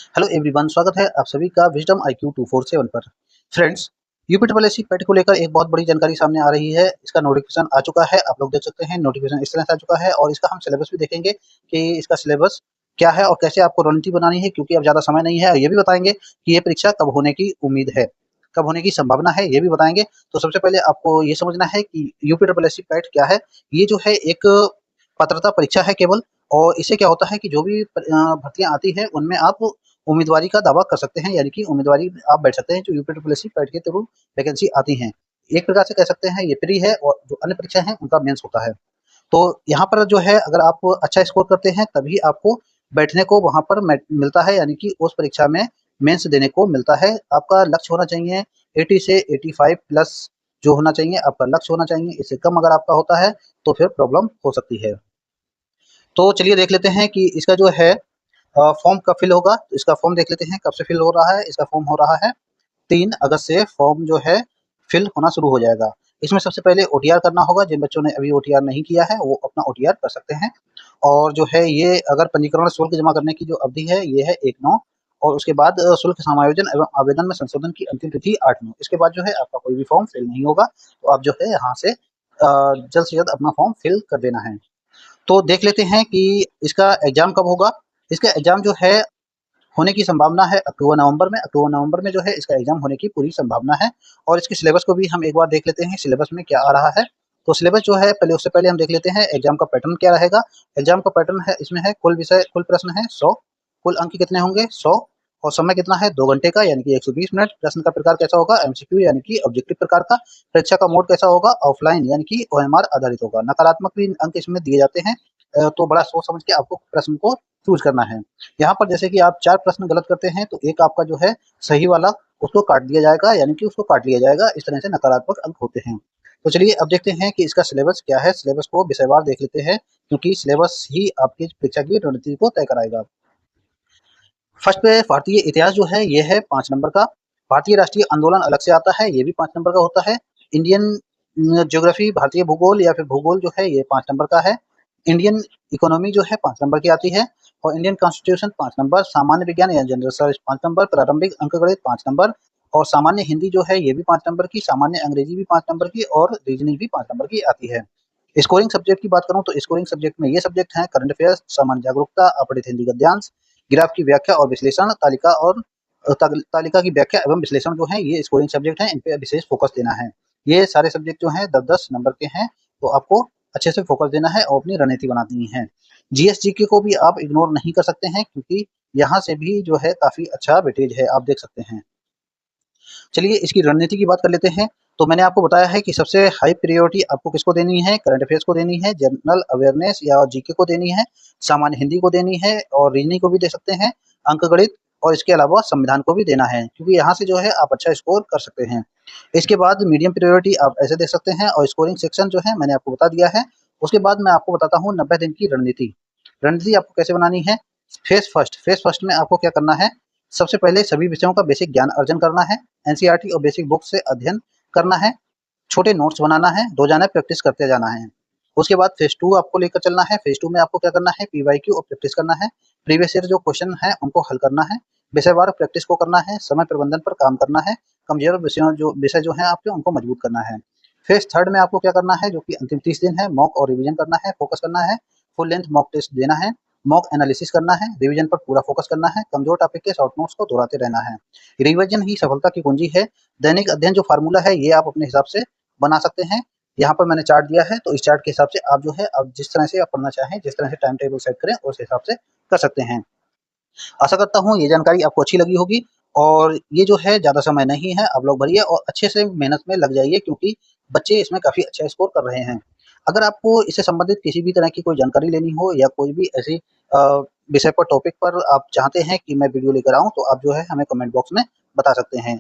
Hello everyone, स्वागत है आप सभी का विजडम IQ 247 पर। फ्रेंड्स, यूपी ट्रिपल एससी पेट को लेकर एक बहुत बड़ी जानकारी सामने आ रही है। इसका नोटिफिकेशन आ चुका है, आप लोग देख सकते हैं। नोटिफिकेशन इस तरह से आ चुका है और इसका हम सिलेबस भी देखेंगे कि इसका सिलेबस क्या है और कैसे आपको रणनीति बनानी है, क्योंकि अब ज़्यादा समय नहीं है। और ये भी बताएंगे कि ये परीक्षा कब होने की उम्मीद है, कब होने की संभावना है, ये भी बताएंगे। तो सबसे पहले आपको ये समझना है कि यूपी ट्रिपल एससी पेट क्या है। ये जो है एक पात्रता परीक्षा है केवल। और इससे क्या होता है कि जो भी भर्तियां आती है उनमें आप उम्मीदवारी का दावा कर सकते हैं, यानी कि उम्मीदवारी आप बैठ सकते हैं जो यूपी ट्रिपल एससी पेट के थ्रू वैकेंसी आती हैं। एक प्रकार से कह सकते हैं ये प्री है और जो अन्य परीक्षा है उनका मेंस होता है। तो यहाँ पर जो है अगर आप अच्छा स्कोर करते हैं तभी आपको बैठने को वहाँ पर मिलता है, यानी कि उस परीक्षा में मेंस देने को मिलता है। आपका लक्ष्य होना चाहिए 80 से 85 प्लस जो होना चाहिए आपका लक्ष्य होना चाहिए। इससे कम अगर आपका होता है तो फिर प्रॉब्लम हो सकती है। तो चलिए देख लेते हैं कि इसका जो है फॉर्म कब फिल होगा। तो इसका फॉर्म देख लेते हैं कब से फिल हो रहा है। इसका फॉर्म हो रहा है 3 अगस्त से फॉर्म जो है फिल होना शुरू हो जाएगा। इसमें सबसे पहले ओटीआर करना होगा। जिन बच्चों ने अभी ओटीआर नहीं किया है वो अपना ओटीआर कर सकते हैं। और जो है ये अगर पंजीकरण शुल्क जमा करने की जो अवधि है ये है 1/9। और उसके बाद शुल्क समायोजन एवं आवेदन में संशोधन की अंतिम तिथि 8/9। इसके बाद जो है आपका कोई भी फॉर्म फिल नहीं होगा, तो आप जो है यहाँ से जल्द से जल्द अपना फॉर्म फिल कर देना है। तो देख लेते हैं कि इसका एग्जाम कब होगा। इसका एग्जाम जो है होने की संभावना है अक्टूबर-नवंबर में। अक्टूबर-नवंबर में जो है इसका एग्जाम होने की पूरी संभावना है। और इसके सिलेबस को भी हम एक बार देख लेते हैं, सिलेबस में क्या आ रहा है। तो सिलेबस जो है पहले उससे पहले हम देख लेते हैं एग्जाम का पैटर्न क्या रहेगा। एग्जाम का पैटर्न है, इसमें है कुल प्रश्न है 100, कुल अंक कितने होंगे 100, और समय कितना है 2 घंटे का, यानी कि 120 मिनट। प्रश्न का प्रकार कैसा होगा एमसीक्यू यानी कि ऑब्जेक्टिव प्रकार का। परीक्षा का मोड कैसा होगा ऑफलाइन यानी कि ओएमआर आधारित होगा। नकारात्मक भी अंक इसमें दिए जाते हैं। तो बड़ा सोच समझ के आपको प्रश्न को चूज करना है। यहाँ पर जैसे कि आप 4 प्रश्न गलत करते हैं तो एक आपका जो है सही वाला उसको काट दिया जाएगा, यानी कि उसको काट लिया जाएगा। इस तरह से नकारात्मक अंक होते हैं। तो चलिए अब देखते हैं कि इसका सिलेबस क्या है। सिलेबस को विषयवार देख लेते हैं, क्योंकि सिलेबस ही आपकी परीक्षा की रणनीति को तय कराएगा। फर्स्ट पे भारतीय इतिहास जो है ये है 5 नंबर का। भारतीय राष्ट्रीय आंदोलन अलग से आता है, ये भी 5 नंबर का होता है। इंडियन ज्योग्राफी भारतीय भूगोल या फिर भूगोल जो है ये 5 नंबर का है। इंडियन इकोनॉमी जो है 5 नंबर की आती है। और इंडियन कॉन्स्टिट्यूशन 5 नंबर। सामान्य विज्ञान या जनरल साइंस 5 नंबर। प्रारंभिक अंकगणित 5 नंबर। और सामान्य हिंदी जो है ये भी 5 नंबर की। सामान्य अंग्रेजी भी 5 नंबर की और रीजनिंग भी 5 नंबर की आती है। स्कोरिंग सब्जेक्ट की बात करूं तो स्कोरिंग सब्जेक्ट में ये सब्जेक्ट हैं करंट अफेयर्स, सामान्य जागरूकता, अपठित हिंदी गद्यांश, ग्राफ की व्याख्या और विश्लेषण, तालिका की व्याख्या एवं विश्लेषण जो है ये स्कोरिंग सब्जेक्ट हैं। इन पे विशेष फोकस देना है। ये सारे सब्जेक्ट जो हैं 10-10 नंबर के हैं, तो आपको अच्छे से फोकस देना है और अपनी रणनीति बनानी है। जीएस जीके को भी आप इग्नोर नहीं कर सकते हैं, क्योंकि यहाँ से भी जो है काफी अच्छा वेटेज है, आप देख सकते हैं। चलिए इसकी रणनीति की बात कर लेते हैं। तो मैंने आपको बताया है कि सबसे हाई प्रायोरिटी आपको किसको देनी है, करंट अफेयर्स को देनी है, जनरल अवेयरनेस या जीके को देनी है, सामान्य हिंदी को देनी है और रीजनिंग को भी दे सकते हैं, अंकगणित, और इसके अलावा संविधान को भी देना है, क्योंकि यहाँ से जो है आप अच्छा स्कोर कर सकते हैं। इसके बाद मीडियम प्रायोरिटी आप ऐसे दे सकते हैं और स्कोरिंग सेक्शन जो है मैंने आपको बता दिया है। उसके बाद मैं आपको बताता हूँ 90 दिन की रणनीति। रणनीति आपको कैसे बनानी है। फेज फर्स्ट में आपको क्या करना है, सबसे पहले सभी विषयों का बेसिक ज्ञान अर्जन करना है। एनसीईआरटी और बेसिक बुक से अध्ययन करना है। छोटे नोट्स बनाना है, रोजाना प्रैक्टिस करते जाना है। उसके बाद फेज 2 आपको लेकर चलना है। फेज 2 में आपको क्या करना है, पीवाईक्यू और प्रैक्टिस करना है। प्रीवियस ईयर जो क्वेश्चन है उनको हल करना है। विषयवार प्रैक्टिस को करना है। समय प्रबंधन पर काम करना है। कमजोर विषय जो है आपके उनको मजबूत करना है। फेज थर्ड में आपको क्या करना है, जो कि अंतिम 30 दिन है, मॉक और रिवीजन करना है, फोकस करना है। फुल लेंथ मॉक टेस्ट देना है। मॉक एनालिसिस करना है। रिवीजन पर पूरा फोकस करना है। कमजोर टॉपिक के शॉर्ट नोट्स को दोहराते रहना है। रिवीजन ही सफलता की कुंजी है। दैनिक अध्ययन जो फार्मूला है ये आप अपने हिसाब से बना सकते हैं। यहाँ पर मैंने चार्ट दिया है, तो इस चार्ट के हिसाब से आप जो है आप जिस तरह से आप पढ़ना चाहें, जिस तरह से टाइम टेबल सेट करें उस हिसाब से कर सकते हैं। आशा करता हूँ ये जानकारी आपको अच्छी लगी होगी। और ये जो है ज़्यादा समय नहीं है, आप लोग भरिए और अच्छे से मेहनत में लग जाइए, क्योंकि बच्चे इसमें काफ़ी अच्छा स्कोर कर रहे हैं। अगर आपको इससे संबंधित किसी भी तरह की कोई जानकारी लेनी हो या कोई भी ऐसी विषय पर टॉपिक पर आप चाहते हैं कि मैं वीडियो लेकर आऊँ, तो आप जो है हमें कमेंट बॉक्स में बता सकते हैं।